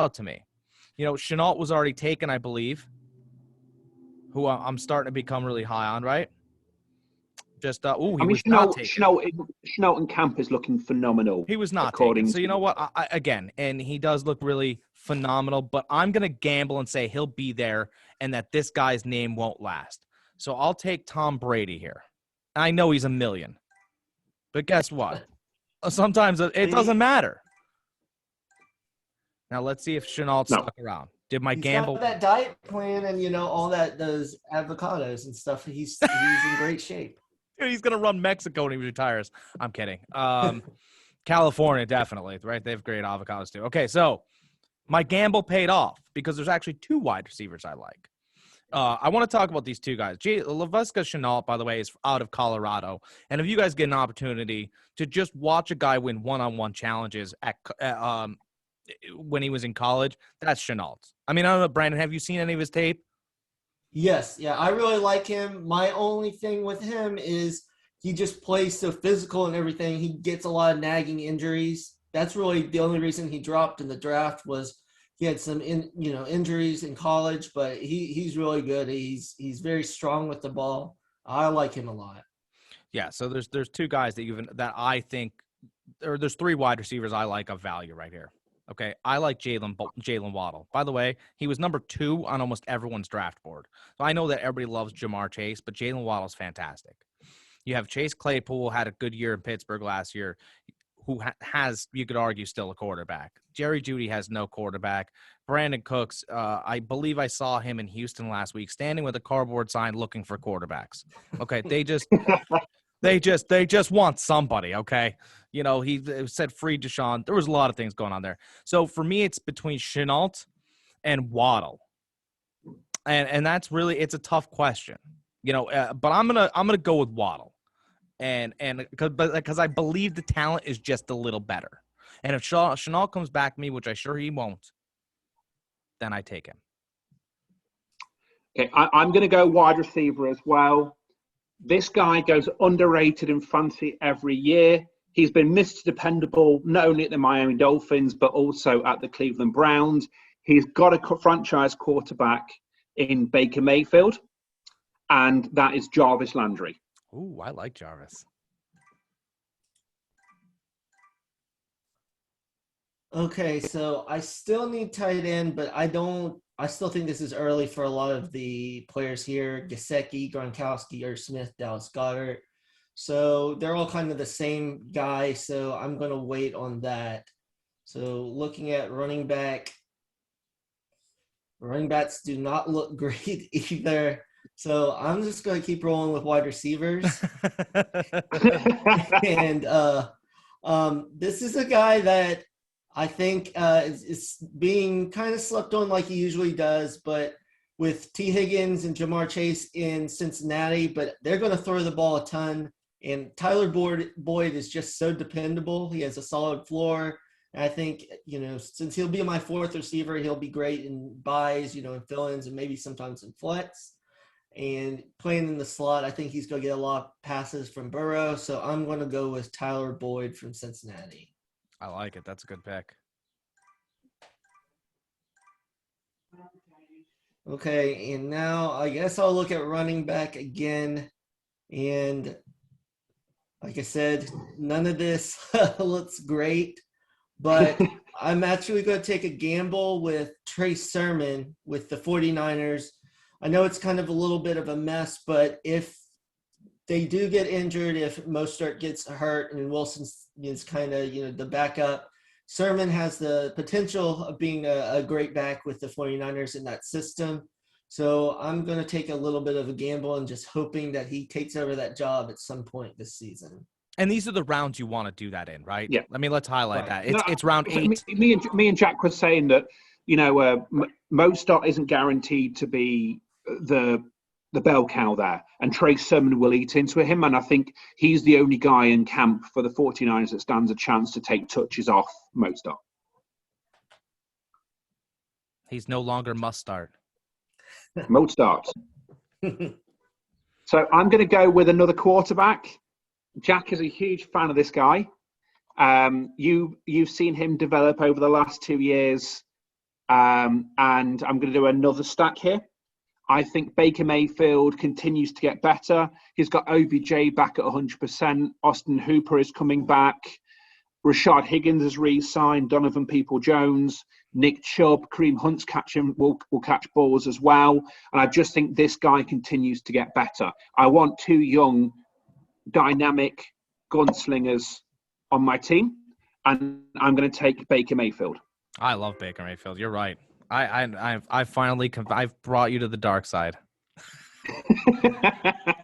out to me. Chenault was already taken, I believe, who I'm starting to become really high on, right? He was not taken. Chenault and Camp is looking phenomenal. He was not taken. So you know what? Again, and he does look really phenomenal, but I'm going to gamble and say he'll be there and that this guy's name won't last. So I'll take Tom Brady here. I know he's $1 million, but guess what? Sometimes it doesn't matter. Now let's see if Chenault stuck around. Did my gamble? He's got that diet plan and all that, those avocados and stuff. He's in great shape. Dude, he's gonna run Mexico when he retires. I'm kidding. California definitely, right? They have great avocados too. Okay, so my gamble paid off because there's actually 2 wide receivers I like. I want to talk about these 2 guys. Laviska Shenault, by the way, is out of Colorado. And if you guys get an opportunity to just watch a guy win one-on-one challenges when he was in college, that's Shenault. I mean, I don't know, Brandon, have you seen any of his tape? Yes. Yeah, I really like him. My only thing with him is he just plays so physical and everything. He gets a lot of nagging injuries. That's really the only reason he dropped in the draft was he had some injuries in college, but he's really good. He's very strong with the ball. I like him a lot. Yeah, so there's 2 guys that I think, or there's 3 wide receivers I like of value right here. Okay, I like Jalen Waddle. By the way, he was number 2 on almost everyone's draft board. So I know that everybody loves Jamar Chase, but Jalen Waddle's fantastic. You have Chase Claypool, had a good year in Pittsburgh last year, who has, you could argue, still a quarterback. Jerry Jeudy has no quarterback. Brandon Cooks, I believe I saw him in Houston last week, standing with a cardboard sign looking for quarterbacks. Okay, they just want somebody, okay? He said free Deshaun. There was a lot of things going on there. So for me, it's between Shenault and Waddle. And that's really, it's a tough question, but I'm gonna go with Waddle. And because I believe the talent is just a little better. And if Shenault comes back to me, which I sure he won't, then I take him. Okay, I'm going to go wide receiver as well. This guy goes underrated in fantasy every year. He's been Mr. Dependable, not only at the Miami Dolphins, but also at the Cleveland Browns. He's got a franchise quarterback in Baker Mayfield, and that is Jarvis Landry. Ooh, I like Jarvis. Okay, so I still need tight end, but I still think this is early for a lot of the players here. Gesicki, Gronkowski, Irv Smith, Dallas Goedert. So they're all kind of the same guy, so I'm going to wait on that. So looking at running backs do not look great either. So I'm just going to keep rolling with wide receivers. And this is a guy that I think is being kind of slept on like he usually does, but with T. Higgins and Jamar Chase in Cincinnati, but they're going to throw the ball a ton. And Tyler Boyd is just so dependable. He has a solid floor. And I think, since he'll be my 4th receiver, he'll be great in buys, in fill-ins and maybe sometimes in flex. And playing in the slot, I think he's going to get a lot of passes from Burrow. So I'm going to go with Tyler Boyd from Cincinnati. I like it. That's a good pick. Okay, and now I guess I'll look at running back again. And like I said, none of this looks great. But I'm actually going to take a gamble with Trey Sermon with the 49ers. I know it's kind of a little bit of a mess, but if they do get injured, if Mostert gets hurt and Wilson is kind of, the backup, Sermon has the potential of being a great back with the 49ers in that system. So I'm going to take a little bit of a gamble and just hoping that he takes over that job at some point this season. And these are the rounds you want to do that in, right? Yeah. I mean, let's highlight that. It's round 8. Me and Jack were saying that, Mostert isn't guaranteed to be the bell cow there, and Trey Sermon will eat into him, and I think he's the only guy in camp for the 49ers that stands a chance to take touches off Mostert. He's no longer must start. Mostert. So I'm going to go with another quarterback. Jack is a huge fan of this guy. You've seen him develop over the last 2 years And I'm going to do another stack here. I think Baker Mayfield continues to get better. He's got OBJ back at 100%. Austin Hooper is coming back. Rashad Higgins has re-signed. Donovan People-Jones, Nick Chubb, Kareem Hunt's will catch balls as well. And I just think this guy continues to get better. I want two young, dynamic gunslingers on my team, and I'm going to take Baker Mayfield. I love Baker Mayfield. You're right. I finally I've brought you to the dark side.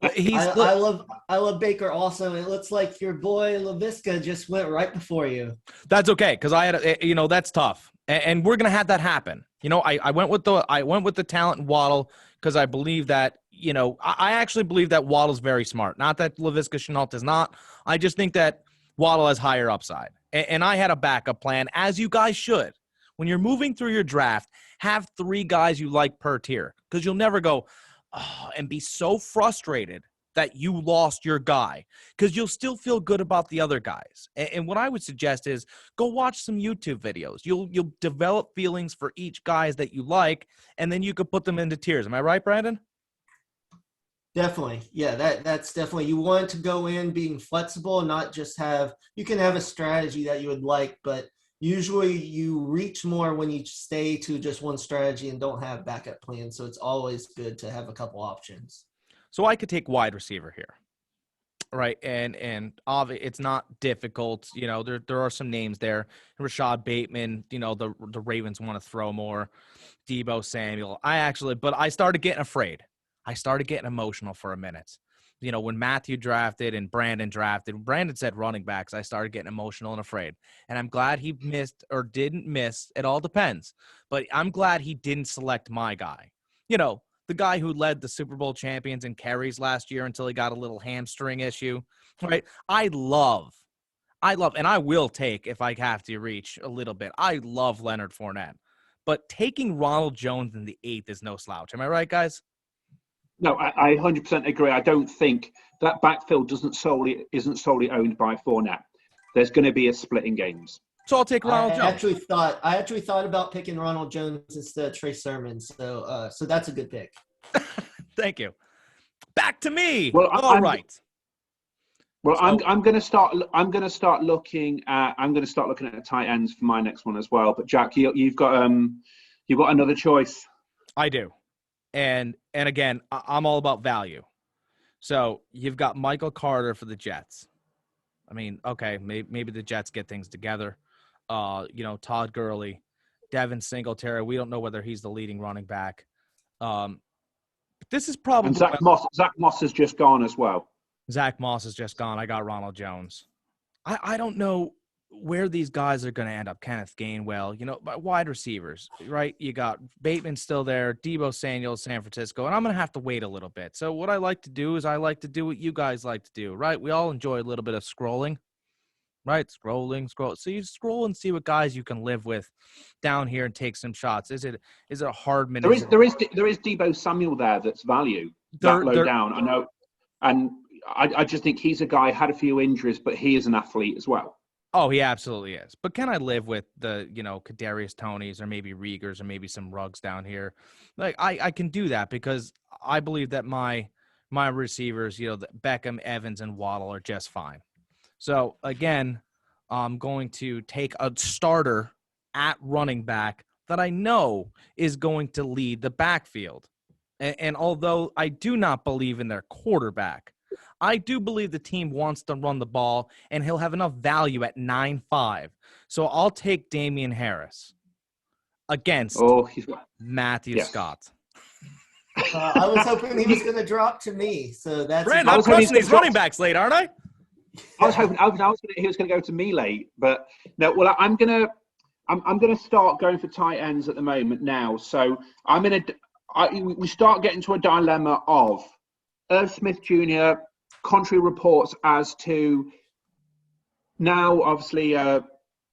I love Baker also. It looks like your boy LaVisca just went right before you. That's okay, because I had that's tough, and we're gonna have that happen. I went with the talent in Waddle because I believe that I actually believe that Waddle's very smart. Not that LaVisca Chenault is not. I just think that Waddle has higher upside, and I had a backup plan, as you guys should. When you're moving through your draft, have 3 guys you like per tier, because you'll never go and be so frustrated that you lost your guy, because you'll still feel good about the other guys. And what I would suggest is go watch some YouTube videos. You'll develop feelings for each guys that you like, and then you could put them into tiers. Am I right, Brandon? Definitely. Yeah, that's definitely, you want to go in being flexible and not just you can have a strategy that you would like, but usually you reach more when you stay to just one strategy and don't have backup plans. So it's always good to have a couple options. So I could take wide receiver here, right? And it's not difficult. There are some names there. Rashad Bateman, the Ravens want to throw more. Deebo Samuel. But I started getting afraid. I started getting emotional for a minute. When Matthew drafted and Brandon drafted, Brandon said running backs, I started getting emotional and afraid. And I'm glad he missed or didn't miss. It all depends. But I'm glad he didn't select my guy. The guy who led the Super Bowl champions in carries last year until he got a little hamstring issue, right? I love, and I will take, if I have to reach a little bit, I love Leonard Fournette. But taking Ronald Jones in the 8th is no slouch. Am I right, guys? No, I 100% agree. I don't think that backfield isn't solely owned by Fournette. There's going to be a split in games. So I'll take Ronald Jones. I actually thought about picking Ronald Jones instead of Trey Sermon. So that's a good pick. Thank you. Back to me. Well, all right. Well, so, I'm going to start looking at tight ends for my next one as well. But Jack, you've got another choice. I do. And again, I'm all about value. So you've got Michael Carter for the Jets. I mean, okay, maybe the Jets get things together. Todd Gurley, Devin Singletary. We don't know whether he's the leading running back. But this is probably and Zach Moss has just gone as well. Zach Moss is just gone. I got Ronald Jones. I don't know where these guys are going to end up. Kenneth Gainwell, wide receivers, right? You got Bateman still there, Deebo Samuel, San Francisco, and I'm going to have to wait a little bit. So what I like to do is I like to do what you guys like to do, right? We all enjoy a little bit of scrolling, right? Scroll. So you scroll and see what guys you can live with down here and take some shots. Is it a hard minute? There is Deebo Samuel there that's value that low down. I know, and I just think he's a guy had a few injuries, but he is an athlete as well. Oh, he absolutely is. But can I live with the, Kadarius Tonys or maybe Riegers or maybe some Ruggs down here? Like I can do that because I believe that my receivers, Beckham, Evans, and Waddle are just fine. So again, I'm going to take a starter at running back that I know is going to lead the backfield. And although I do not believe in their quarterback, I do believe the team wants to run the ball, and he'll have enough value at 9.5. So I'll take Damian Harris against Matthew Scott. I was hoping he was going to drop to me. So that's Brandon, I'm crushing these running backs late, aren't I? I was hoping he was going to go to me late, but no. Well, I'm going to start going for tight ends at the moment now. So we start getting to a dilemma of Irv Smith Jr. Contrary reports as to now, obviously,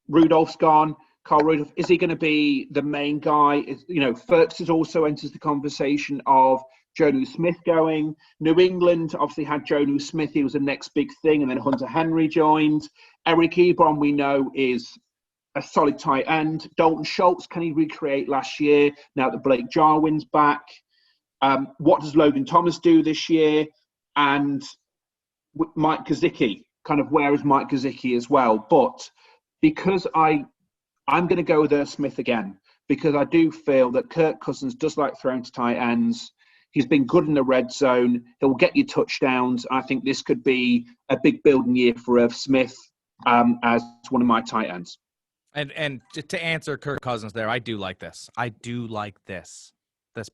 Rudolph's gone. Carl Rudolph, is he going to be the main guy? Ferks has also enters the conversation of Jonnu Smith going. New England obviously had Jonnu Smith. He was the next big thing, and then Hunter Henry joined. Eric Ebron, we know, is a solid tight end. Dalton Schultz, can he recreate last year now that Blake Jarwin's back? What does Logan Thomas do this year? And Mike Gesicki, kind of where is Mike Gesicki as well? But because I'm going to go with Irv Smith again, because I do feel that Kirk Cousins does like throwing to tight ends. He's been good in the red zone. He'll get you touchdowns. I think this could be a big building year for Irv Smith as one of my tight ends. And to answer Kirk Cousins there, I do like this. I do like this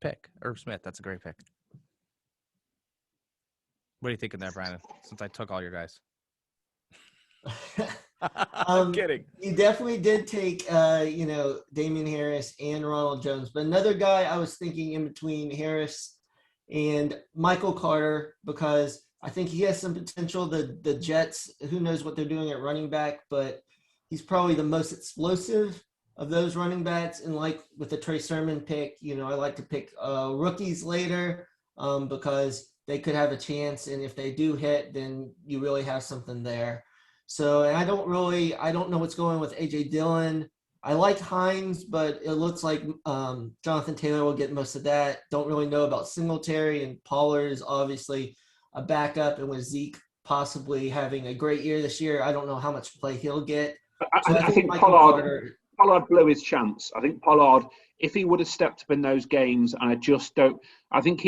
pick. Irv Smith, that's a great pick. What are you thinking there, Brandon? Since I took all your guys. I'm kidding. You definitely did take, Damian Harris and Ronald Jones. But another guy I was thinking in between Harris and Michael Carter, because I think he has some potential. The Jets, who knows what they're doing at running back, but he's probably the most explosive of those running backs. And like with the Trey Sermon pick, I like to pick rookies later because they could have a chance. And if they do hit, then you really have something there. So, and I don't know what's going on with A.J. Dillon. I like Hines, but it looks like Jonathan Taylor will get most of that. Don't really know about Singletary, and Pollard is obviously a backup. And with Zeke possibly having a great year this year, I don't know how much play he'll get. So I think Pollard blew his chance. I think Pollard, if he would have stepped up in those games, and I think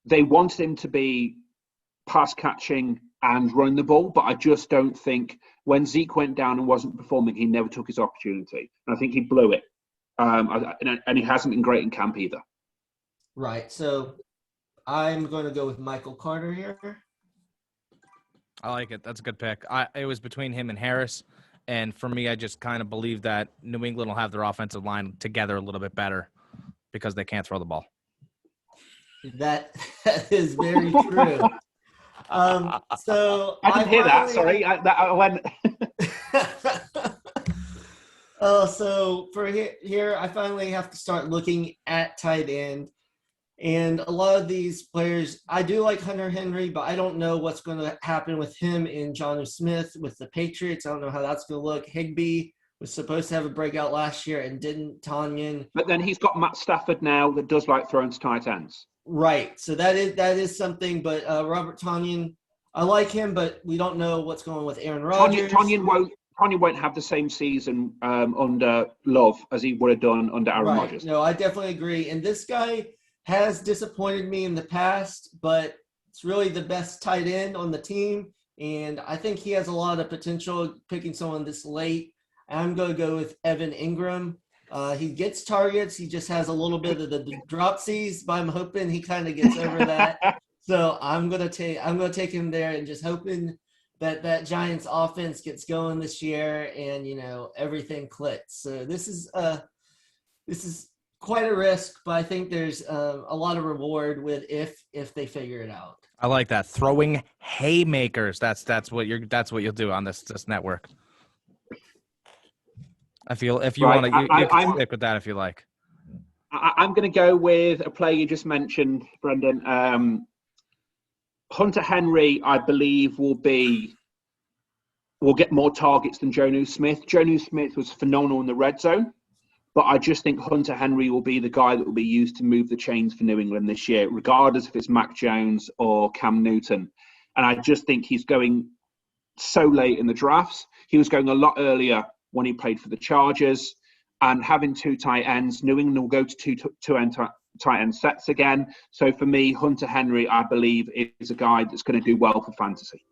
they wanted him to be pass catching and running the ball, but I just don't think when Zeke went down and wasn't performing, he never took his opportunity. And I think he blew it. And he hasn't been great in camp either. Right. So I'm going to go with Michael Carter here. I like it. That's a good pick. It was between him and Harris. And for me, I just kind of believe that New England will have their offensive line together a little bit better because they can't throw the ball. That is very true. So I didn't hear that. Sorry, I went. So for here, I finally have to start looking at tight end, and a lot of these players, I do like Hunter Henry, but I don't know what's going to happen with him and Jonnu Smith with the Patriots. I don't know how that's going to look. Higbee was supposed to have a breakout last year and didn't. Tonyan, but then he's got Matt Stafford now that does like throwing to tight ends. Right. So that is something. But Robert Tonyan, I like him, but we don't know what's going on with Aaron Rodgers. Tonyan won't have the same season under Love as he would have done under Aaron Rodgers. No, I definitely agree. And this guy has disappointed me in the past, but it's really the best tight end on the team. And I think he has a lot of potential picking someone this late. I'm going to go with Evan Ingram. He gets targets. He just has a little bit of the dropsies, but I'm hoping he kind of gets over that. So I'm gonna take him there, and just hoping that Giants offense gets going this year, and everything clicks. So this is quite a risk, but I think there's a lot of reward with if they figure it out. I like that, throwing haymakers. That's what you'll do on this network. I feel if you want to, you can stick with that if you like. I'm going to go with a player you just mentioned, Brendan. Hunter Henry, I believe, will get more targets than Jonnu Smith. Jonnu Smith was phenomenal in the red zone, but I just think Hunter Henry will be the guy that will be used to move the chains for New England this year, regardless if it's Mac Jones or Cam Newton. And I just think he's going so late in the drafts. He was going a lot earlier when he played for the Chargers, and having two tight ends, New England will go to two tight end sets again. So for me, Hunter Henry, I believe, is a guy that's going to do well for fantasy.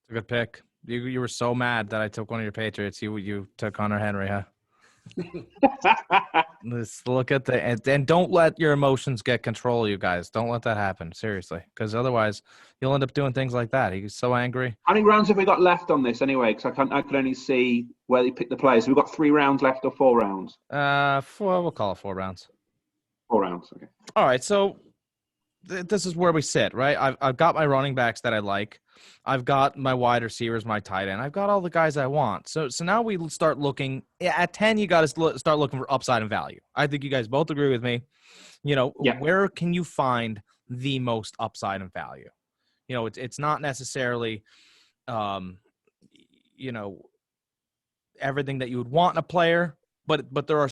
It's a good pick. You were so mad that I took one of your Patriots. You took Hunter Henry, huh? Let's look at and don't let your emotions get control of you guys. Don't let that happen, seriously, because otherwise you'll end up doing things like that. He's so angry. How many rounds have we got left on this anyway? Because I can only see where they pick the players. We've got 3 rounds left or 4 rounds. We'll call it 4 rounds. 4 rounds. Okay. All right. So this is where we sit, right? I've got my running backs that I like. I've got my wide receivers, my tight end. I've got all the guys I want. So now we start looking at 10. You got to start looking for upside and value. I think you guys both agree with me. Where can you find the most upside and value? It's not necessarily, everything that you would want in a player, but there are